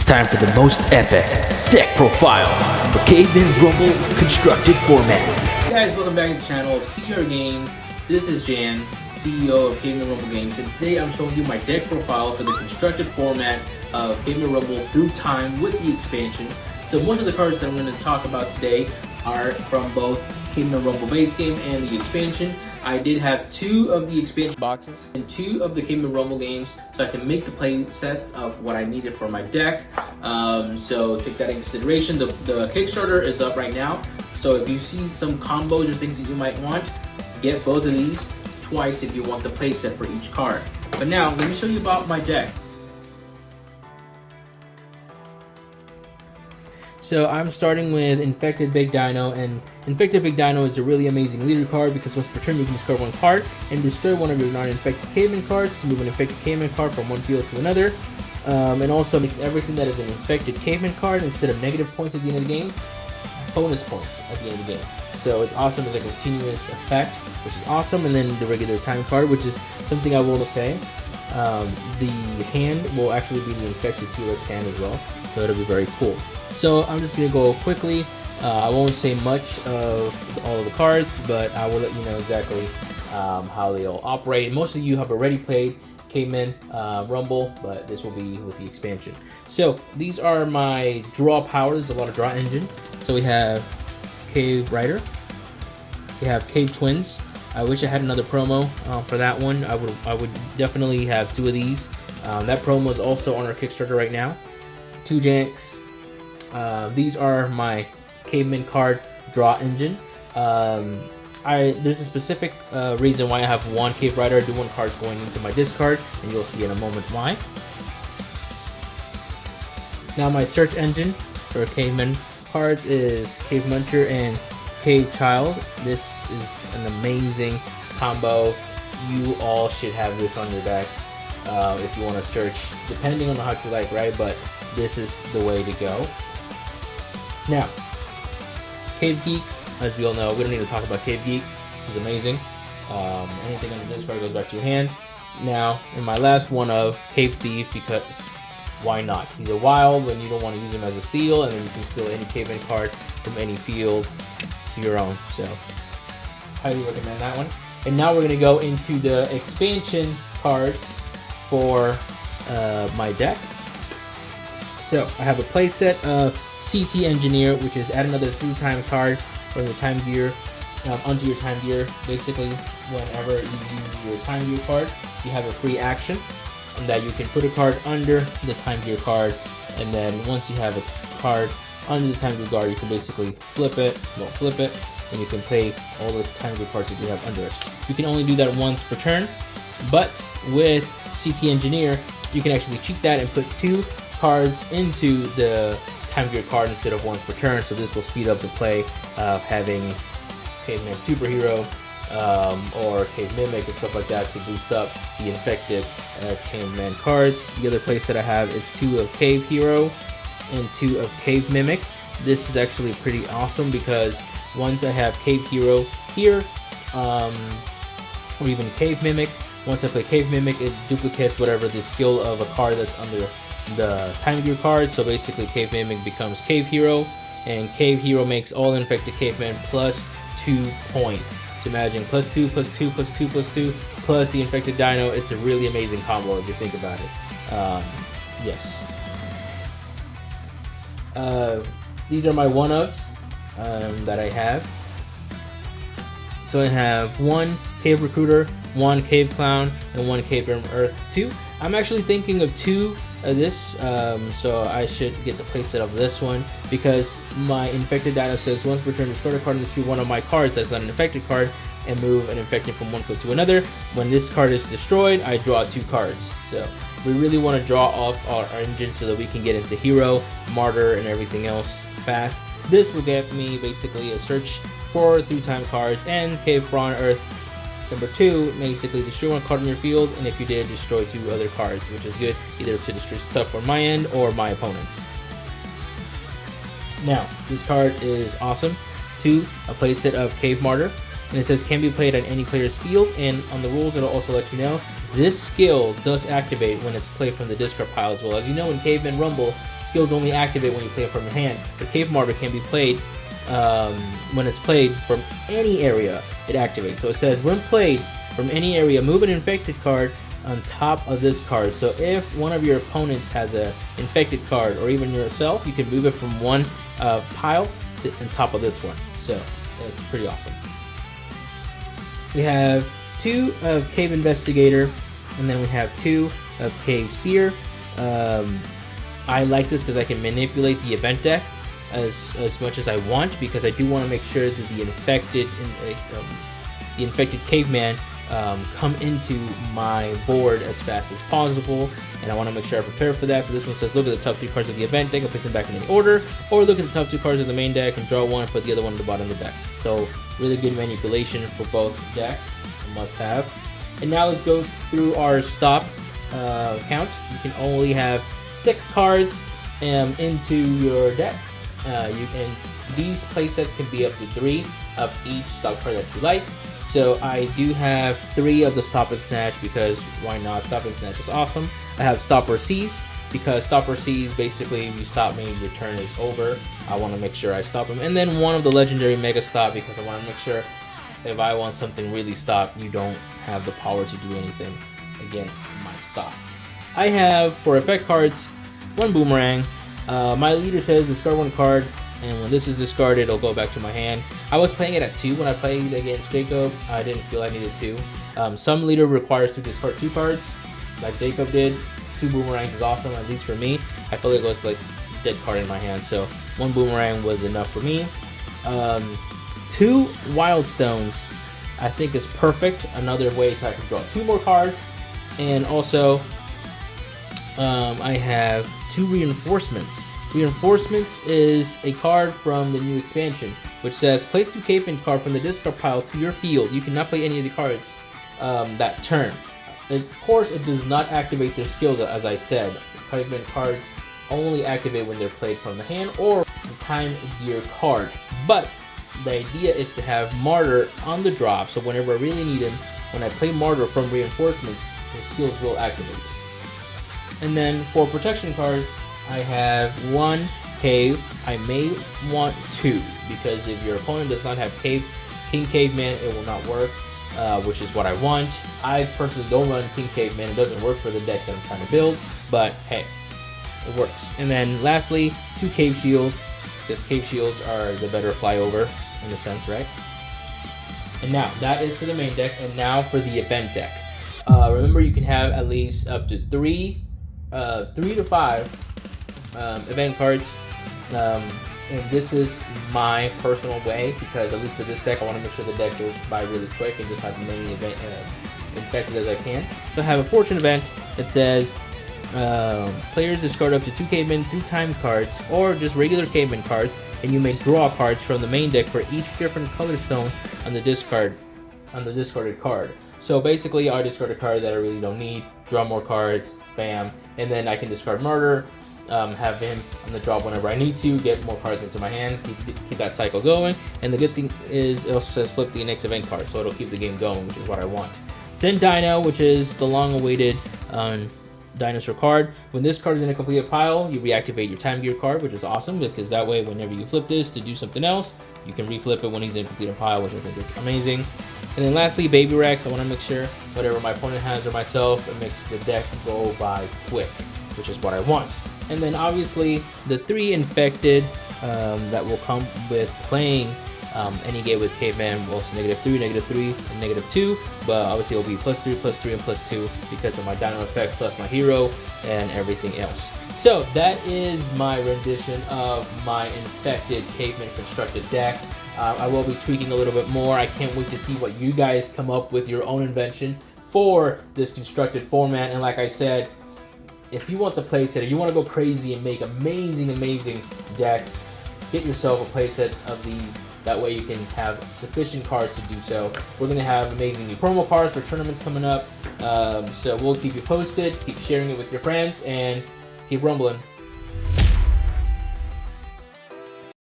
time for the most epic deck profile for Caveman Rumble constructed format. Hey guys, welcome back to the channel of CR Games. This is Jan, CEO of Caveman Rumble Games, and today I'm showing you my deck profile for the constructed format of Caveman Rumble through time with the expansion. So most of the cards that I'm going to talk about today are from both Caveman Rumble base game and the expansion. I did have 2 of the expansion boxes and 2 of the Caveman Rumble games, so I can make the play sets of what I needed for my deck. So take that into consideration. The Kickstarter is up right now, so if you see some combos or things that you might want, get both of these twice if you want the play set for each card. But now, let me show you about my deck. So I'm starting with Infected Big Dino, and Infected Big Dino is a really amazing leader card because once per turn you can discard 1 card and destroy one of your non-infected caveman cards to move an infected caveman card from one field to another. And also makes everything that is an infected caveman card, instead of negative points at the end of the game, bonus points at the end of the game. So it's awesome as a continuous effect, which is awesome. And then the regular time card, which is something I will say. The hand will actually be the infected T-Rex hand as well, so it'll be very cool. So I'm just going to go quickly. I won't say much of all of the cards, but I will let you know exactly how they all operate. Most of you have already played Caveman Rumble, but this will be with the expansion. So these are my draw power. There's a lot of draw engine. So we have Cave Rider. We have Cave Twins. I wish I had another promo for that one. I would definitely have 2 of these. That promo is also on our Kickstarter right now. 2 Janks. These are my Caveman card draw engine. There's a specific reason why I have 1 Cave Rider. I do 1 cards going into my discard, and you'll see in a moment why. Now my search engine for Caveman cards is Cave Muncher and Cave Child. This is an amazing combo. You all should have this on your decks if you want to search, depending on how you like, right? But this is the way to go. Now, Cave Geek, as we all know, we don't need to talk about Cave Geek. He's amazing. Anything on the discard goes back to your hand. Now, in my last one of Cave Thief, because why not? He's a wild when you don't want to use him as a steal, and then you can steal any Caveman card from any field to your own. So, highly recommend that one. And now we're going to go into the expansion cards for my deck. So, I have a playset of CT Engineer, which is add another 3-time card from your time gear onto your time gear. Basically, whenever you use your time gear card, you have a free action, and that you can put a card under the time gear card, and then once you have a card under the time gear card, you can basically flip it, and you can play all the time gear cards that you have under it. You can only do that once per turn, but with CT Engineer, you can actually cheat that and put 2 cards into the time gear card instead of once per turn. So this will speed up the play of having Caveman Superhero or Cave Mimic and stuff like that to boost up the infected Caveman cards. The other place that I have is 2 of Cave Hero and 2 of Cave Mimic. This is actually pretty awesome because once I have Cave Hero here, or even Cave Mimic, once I play Cave Mimic, it duplicates whatever the skill of a card that's under the time gear card. So basically Cave Mimic becomes Cave Hero, and Cave Hero makes all infected cavemen plus 2 points. So imagine plus 2 plus 2 plus 2 plus 2 plus the infected dino. It's a really amazing combo if you think about it. Yes. These are my one-ofs that I have. So I have 1 Cave Recruiter, 1 Cave Clown, and 1 Cave Earth 2. I'm actually thinking of 2 of this, so I should get the playset of this one because my infected dino says once per turn discard a card and shoot one of my cards that's not an infected card and move an infected from one field to another. When this card is destroyed, I draw 2 cards. So we really want to draw off our engine so that we can get into Hero, Martyr, and everything else fast. This will get me basically a search for 3-time cards and Cave Prawn Earth. Number 2, basically destroy 1 card in your field, and if you did, destroy 2 other cards, which is good either to destroy stuff on my end or my opponent's. Now, this card is awesome. 2, a playset of Cave Martyr, and it says can be played on any player's field, and on the rules it'll also let you know this skill does activate when it's played from the discard pile as well. As you know, in Caveman Rumble, skills only activate when you play it from your hand. But Cave Martyr can be played when it's played from any area, it activates. So it says, when played from any area, move an infected card on top of this card. So if one of your opponents has an infected card, or even yourself, you can move it from one pile to on top of this one. So it's pretty awesome. We have 2 of Cave Investigator, and then we have 2 of Cave Seer. I like this because I can manipulate the event deck as much as I want, because I do want to make sure that the infected caveman come into my board as fast as possible, and I want to make sure I prepare for that. So this one says, look at the top 3 cards of the event deck and place them back in any order, or look at the top 2 cards of the main deck and draw one and put the other one at the bottom of the deck. So really good manipulation for both decks, a must have. And now let's go through our stop count. You can only have 6 cards into your deck. These playsets can be up to 3 of each stop card that you like. So I do have 3 of the Stop and Snatch, because why not? Stop and Snatch is awesome. I have Stop or Seize, because Stop or Seize, basically if you stop me, your turn is over. I want to make sure I stop him. And then one of the legendary Mega Stop, because I want to make sure if I want something really stop, you don't have the power to do anything against my stop. I have, for effect cards, 1 Boomerang. My leader says discard 1 card, and when this is discarded, it'll go back to my hand. I was playing it at 2 when I played against Jacob. I didn't feel I needed 2. Some leader requires to discard 2 cards, like Jacob did. 2 Boomerangs is awesome, at least for me. I felt like it was like a dead card in my hand, so 1 Boomerang was enough for me. 2 Wild Stones, I think is perfect. Another way so I can draw 2 more cards, and also I have 2 Reinforcements. Reinforcements is a card from the new expansion, which says, place 2 caveman card from the discard pile to your field. You cannot play any of the cards that turn. Of course, it does not activate their skill, as I said. Caveman cards only activate when they're played from the hand or the time gear card. But the idea is to have Martyr on the drop, so whenever I really need him, when I play Martyr from Reinforcements, his skills will activate. And then for protection cards, I have 1 Cave. I may want 2, because if your opponent does not have King Caveman, it will not work, which is what I want. I personally don't run King Caveman. It doesn't work for the deck that I'm trying to build, but hey, it works. And then lastly, 2 Cave Shields, because Cave Shields are the better flyover in a sense, right? And now, that is for the main deck, and now for the event deck. Remember, you can have at least up to 3 to 5 event cards, and this is my personal way, because at least for this deck I want to make sure the deck goes by really quick and just have as many event infected as I can. So I have a fortune event that says players discard up to 2 caveman through time cards, or just regular caveman cards, and you may draw cards from the main deck for each different color stone on the discarded card. So basically, I discard a card that I really don't need, draw more cards, bam, and then I can discard Martyr, have him on the drop whenever I need to, get more cards into my hand, keep that cycle going. And the good thing is, it also says flip the next event card, so it'll keep the game going, which is what I want. Send Dino, which is the long-awaited dinosaur card. When this card is in a completed pile, you reactivate your time gear card, which is awesome, because that way whenever you flip this to do something else, you can reflip it when he's in a completed pile, which I think is amazing. And then lastly, Baby Rex. I want to make sure whatever my opponent has or myself, it makes the deck go by quick, which is what I want. And then obviously the 3 infected that will come with playing any game with Caveman, well, it's -3, -3, and -2, but obviously it'll be +3, +3, and +2 because of my Dino effect plus my hero and everything else. So that is my rendition of my infected Caveman constructed deck. I will be tweaking a little bit more. I can't wait to see what you guys come up with your own invention for this constructed format. And like I said, if you want the playset, or you want to go crazy and make amazing decks, get yourself a playset of these. That way you can have sufficient cards to do so. We're going to have amazing new promo cards for tournaments coming up. So we'll keep you posted. Keep sharing it with your friends, and keep rumbling.